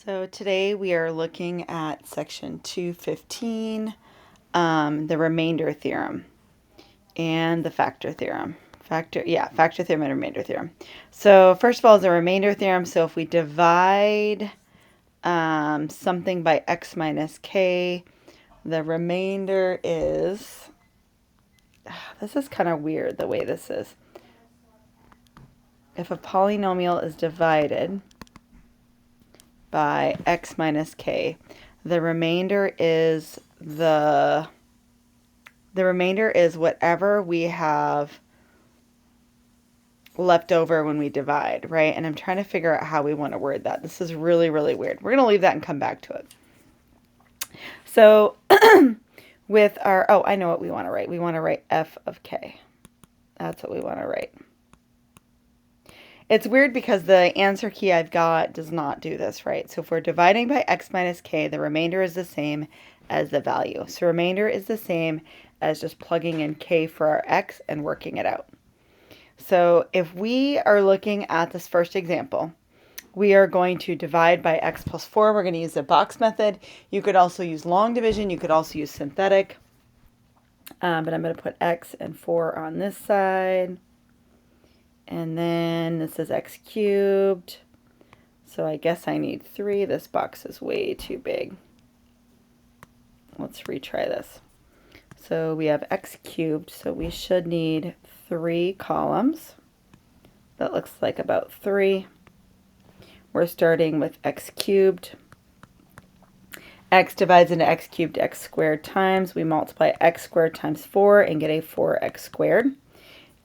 So today we are looking at section 215, the remainder theorem and the factor theorem. Factor theorem and remainder theorem. So first of all is the remainder theorem. So if we divide something by x minus k, the remainder is, this is kind of weird the way this is. If a polynomial is divided by x minus k, the remainder is whatever we have left over when we divide, right? And I'm trying to figure out how we want to word that. This is really, really weird. We're going to leave that and come back to it. So with our, oh, I know what we want to write. We want to write f of k. That's what we want to write. It's weird because the answer key I've got does not do this, right? So if we're dividing by x minus k, the remainder is the same as the value. So remainder is the same as just plugging in k for our x and working it out. So if we are looking at this first example, we are going to divide by x plus 4. We're going to use the box method. You could also use long division. You could also use synthetic. But I'm going to put x and 4 on this side. And then this is x cubed. So I guess I need 3. This box is way too big. Let's retry this. So we have x cubed, so we should need 3 columns. That looks like about 3. We're starting with x cubed. X divides into x cubed, x squared times. We multiply x squared times 4 and get a 4x squared.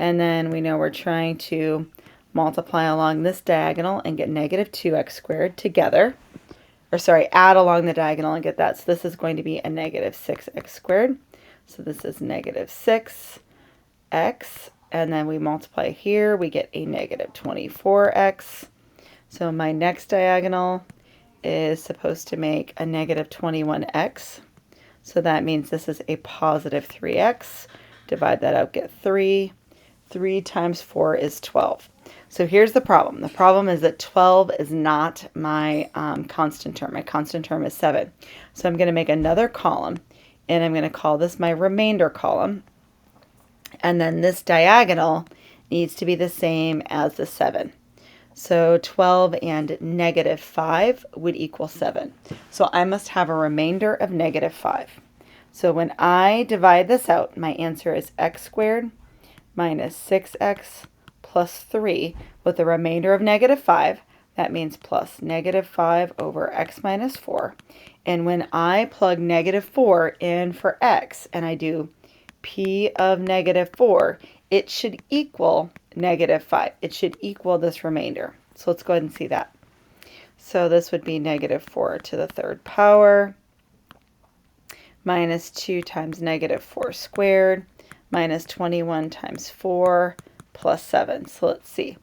And then we know we're trying to multiply along this diagonal and get negative 2x squared together. Or sorry, add along the diagonal and get that. So this is going to be a negative 6x squared. So this is negative 6x. And then we multiply here, we get a negative 24x. So my next diagonal is supposed to make a negative 21x. So that means this is a positive 3x. Divide that out, get 3. 3 times 4 is 12. So here's the problem. The problem is that 12 is not my constant term. My constant term is 7. So I'm going to make another column, and I'm going to call this my remainder column. And then this diagonal needs to be the same as the 7. So 12 and negative 5 would equal 7. So I must have a remainder of negative 5. So when I divide this out, my answer is x squared minus 6x plus 3 with a remainder of negative 5. That means plus negative 5 over x minus 4. And when I plug negative 4 in for x and I do p of negative 4, it should equal negative 5. It should equal this remainder. So let's go ahead and see that. So this would be negative 4 to the third power minus 2 times negative 4 squared minus 21 times 4 plus 7. So let's see.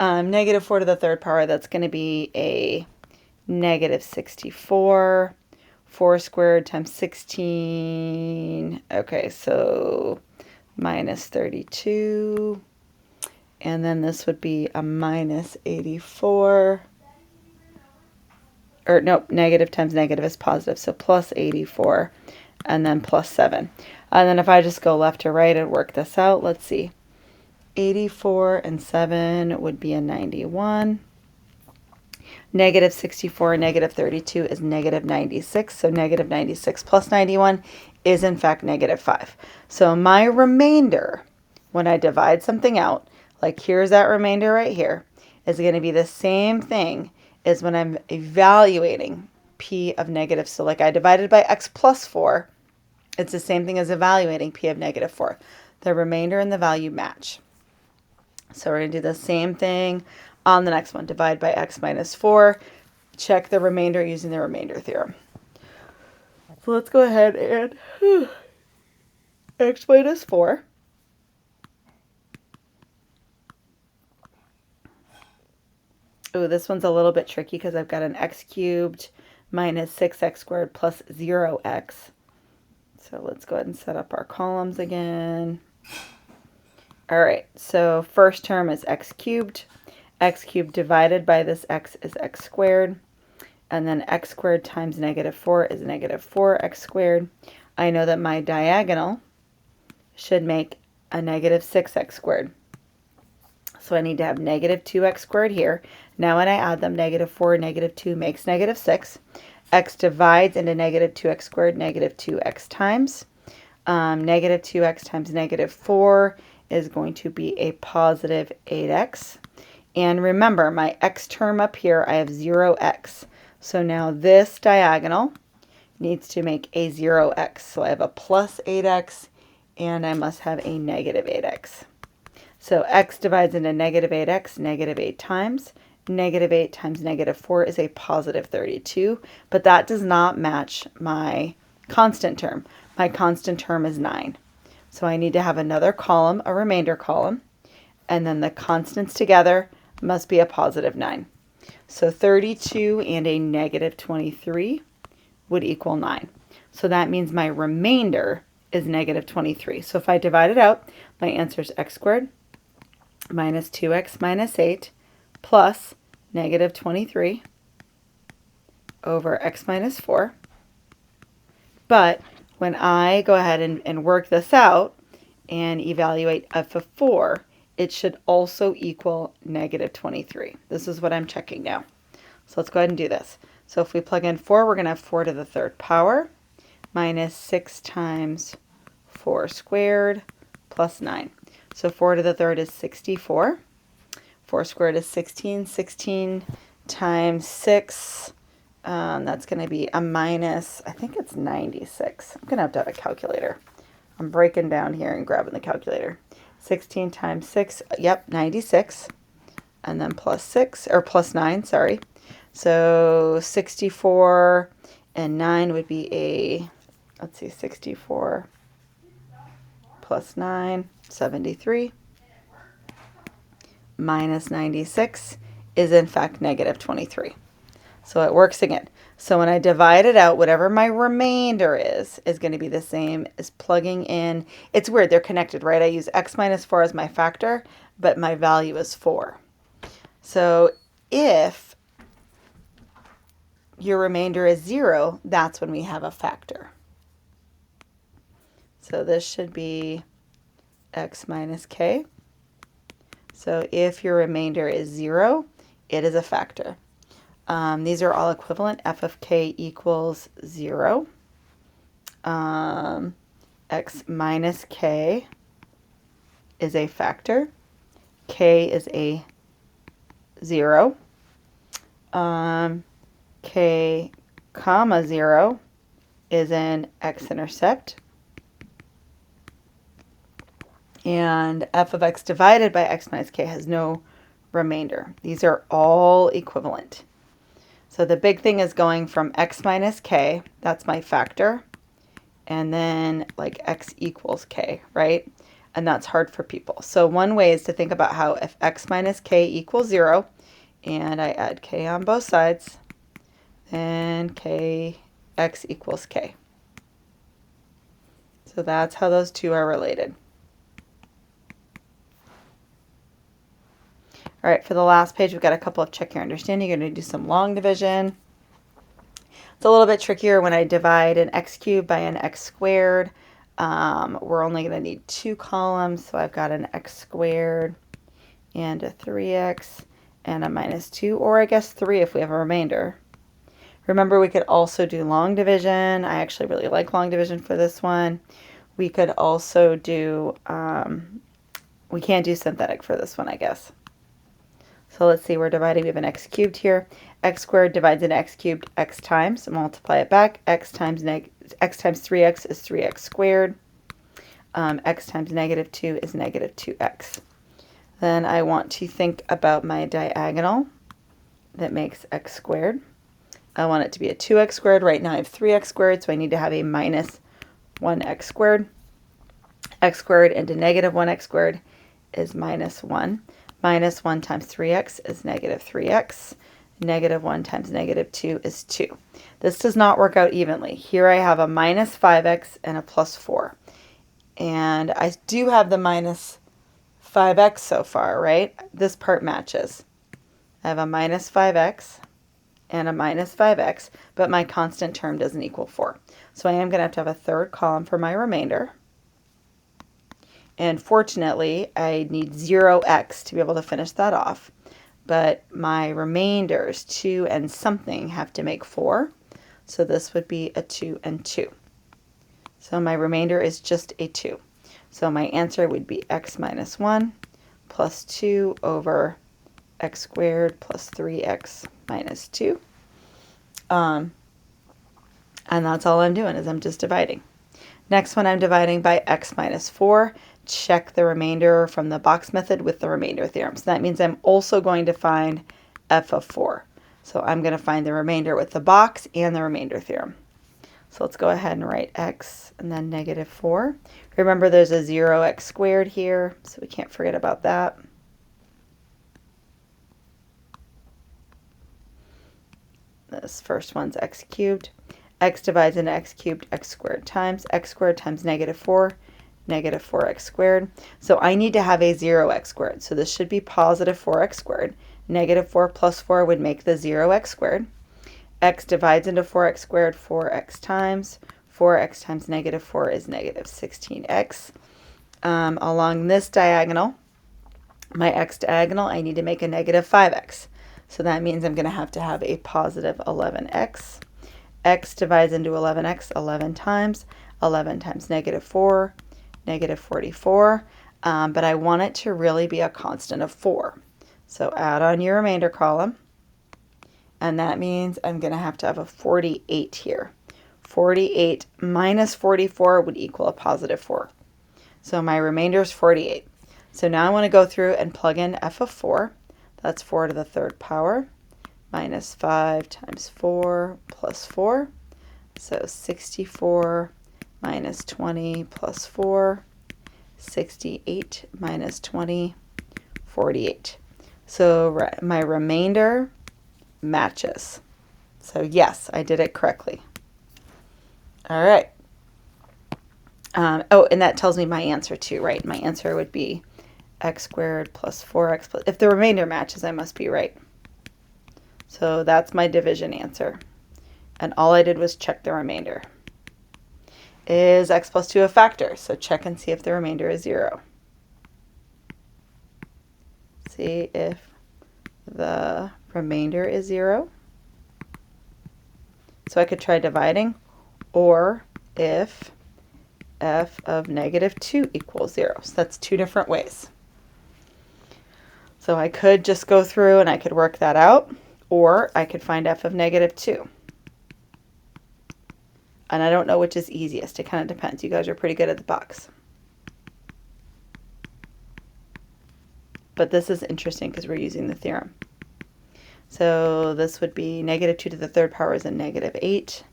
Negative 4 to the third power, that's going to be a negative 64. 4 squared times 16. Okay, so minus 32. And then this would be a minus 84. Or nope, negative times negative is positive, so plus 84. And then plus 7. And then if I just go left to right and work this out, let's see. 84 and 7 would be a 91. Negative 64 and negative 32 is negative 96. So negative 96 plus 91 is in fact negative 5. So my remainder, when I divide something out, like here's that remainder right here, is going to be the same thing as when I'm evaluating p of negative. So like I divided by x plus 4, it's the same thing as evaluating p of negative 4. The remainder and the value match. So we're going to do the same thing on the next one. Divide by x minus 4. Check the remainder using the remainder theorem. So let's go ahead and x minus 4. Oh, this one's a little bit tricky because I've got an x cubed minus 6x squared plus 0x. So let's go ahead and set up our columns again. All right, so first term is x cubed. X cubed divided by this x is x squared. and then x squared times negative 4 is negative 4x squared. I know that my diagonal should make a negative 6x squared. So I need to have negative 2x squared here. Now when I add them, negative 4, negative 2 makes negative 6. X divides into negative 2x squared, negative 2x times. Negative 2x times negative 4 is going to be a positive 8x. And remember, my x term up here, I have 0x. So now this diagonal needs to make a 0x. So I have a plus 8x, and I must have a negative 8x. So x divides into negative 8x, negative 8 times. Negative 8 times negative 4 is a positive 32, but that does not match my constant term. My constant term is 9. So I need to have another column, a remainder column, and then the constants together must be a positive 9. So 32 and a negative 23 would equal 9. So that means my remainder is negative 23. So if I divide it out, my answer is x squared minus 2x minus 8 plus negative 23 over x minus 4. But when I go ahead and work this out and evaluate f of 4, it should also equal negative 23. This is what I'm checking now. So let's go ahead and do this. So if we plug in 4, we're going to have 4 to the third power minus 6 times 4 squared plus 9. So 4 to the third is 64. 4 squared is 16. 16 times 6, that's going to be a minus, I think it's 96. I'm going to have a calculator. I'm breaking down here and grabbing the calculator. 16 times 6, yep, 96. And then plus 6, or plus 9, sorry. So 64 and 9 would be a, let's see, 64 plus 9, 73. Minus 96 is in fact negative 23. So it works again. So when I divide it out, whatever my remainder is going to be the same as plugging in. It's weird, they're connected, right? I use x minus 4 as my factor, but my value is 4. So if your remainder is 0, that's when we have a factor. So this should be x minus k. So if your remainder is 0, it is a factor. These are all equivalent. F of k equals 0. X minus k is a factor. K is a 0. K comma 0 is an x-intercept. And f of x divided by x minus k has no remainder. These are all equivalent. So the big thing is going from x minus k, that's my factor, and then like x equals k, right? And that's hard for people. So one way is to think about how if x minus k equals 0, and I add k on both sides, then x equals k. So that's how those two are related. All right, for the last page, we've got a couple of check your understanding. You're going to do some long division. It's a little bit trickier when I divide an x cubed by an x squared. We're only going to need 2 columns, so I've got an x squared and a 3x and a minus 2, or I guess 3 if we have a remainder. Remember, we could also do long division. I actually really like long division for this one. We could also do, we can't do synthetic for this one, I guess. So let's see, we're dividing, we have an x cubed here. X squared divides into x cubed x times, multiply it back. X times 3x is 3x squared. X times negative 2 is negative 2x. Then I want to think about my diagonal that makes x squared. I want it to be a 2x squared. Right now I have 3x squared, so I need to have a minus 1x squared. X squared into negative 1x squared is minus 1. Minus 1 times 3x is negative 3x. Negative 1 times negative 2 is 2. This does not work out evenly. Here I have a minus 5x and a plus 4. And I do have the minus 5x so far, right? This part matches. I have a minus 5x and a minus 5x, but my constant term doesn't equal 4. So I am going to have a third column for my remainder. And fortunately, I need 0x to be able to finish that off. But my remainders, 2 and something, have to make 4. So this would be a 2 and 2. So my remainder is just a 2. So my answer would be x minus 1 plus 2 over x squared plus 3x minus 2. And that's all I'm doing, is I'm just dividing. Next one, I'm dividing by x minus 4. Check the remainder from the box method with the remainder theorem. So that means I'm also going to find f of 4. So I'm going to find the remainder with the box and the remainder theorem. So let's go ahead and write x and then negative 4. Remember, there's a 0x squared here, so we can't forget about that. This first one's x cubed. X divides into x cubed, x squared times negative 4, negative 4x squared. So I need to have a 0x squared. So this should be positive 4x squared. Negative 4 plus 4 would make the 0x squared. X divides into 4x squared, 4x times negative 4 is negative 16x. Along this diagonal, my x diagonal, I need to make a negative 5x. So that means I'm going to have a positive 11x. X divides into 11x 11 times negative 4, negative 44. But I want it to really be a constant of 4. So add on your remainder column. And that means I'm going to have a 48 here. 48 minus 44 would equal a positive 4. So my remainder is 48. So now I want to go through and plug in f of 4. That's 4 to the third power minus 5 times 4 plus 4. So 64 minus 20 plus 4, 68 minus 20, 48. So my remainder matches. So yes, I did it correctly. All right. Oh, and that tells me my answer too, right? My answer would be x squared plus 4x plus, if the remainder matches, I must be right. So that's my division answer. And all I did was check the remainder. Is x plus 2 a factor? So check and see if the remainder is 0. See if the remainder is 0. So I could try dividing, or if f of negative 2 equals 0. So that's two different ways. So I could just go through and I could work that out, or I could find f of negative 2. And I don't know which is easiest. It kind of depends. You guys are pretty good at the box. But this is interesting because we're using the theorem. So this would be negative 2 to the third power is a negative 8.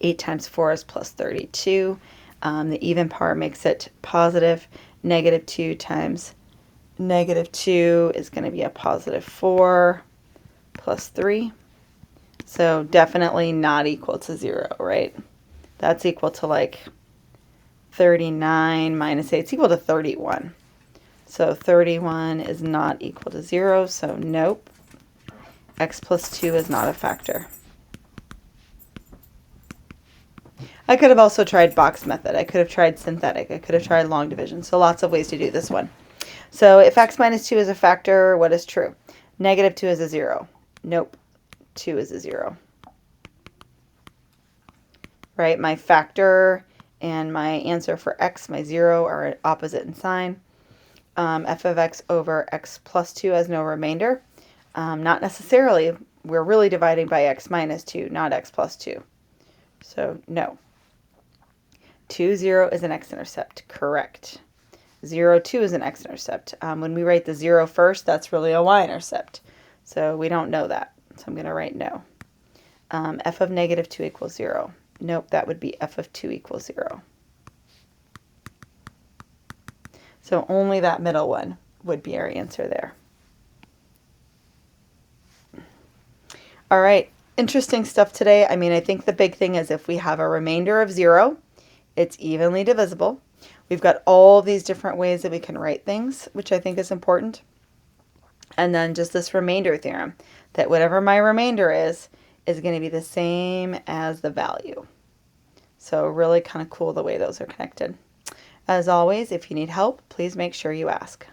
8 times 4 is plus 32. The even power makes it positive. Negative 2 times negative 2 is going to be a positive 4 plus 3. So definitely not equal to 0, right? That's equal to like 39 minus 8. It's equal to 31. So 31 is not equal to 0, so nope. X plus 2 is not a factor. I could have also tried box method. I could have tried synthetic. I could have tried long division. So lots of ways to do this one. So if x minus 2 is a factor, what is true? Negative 2 is a 0. Nope. 2 is a 0. Right? My factor and my answer for x, my 0, are opposite in sign. F of x over x plus 2 has no remainder. Not necessarily. We're really dividing by x minus 2, not x plus 2. So no. 2, 0 is an x-intercept. Correct. 0, 2 is an x-intercept. When we write the 0 first, that's really a y-intercept. So we don't know that. So I'm going to write no. F of negative 2 equals 0. Nope, that would be f of 2 equals 0. So only that middle one would be our answer there. All right, interesting stuff today. I mean, I think the big thing is if we have a remainder of 0, it's evenly divisible. We've got all these different ways that we can write things, which I think is important. And then just this remainder theorem, that whatever my remainder is going to be the same as the value. So really kind of cool the way those are connected. As always, if you need help, please make sure you ask.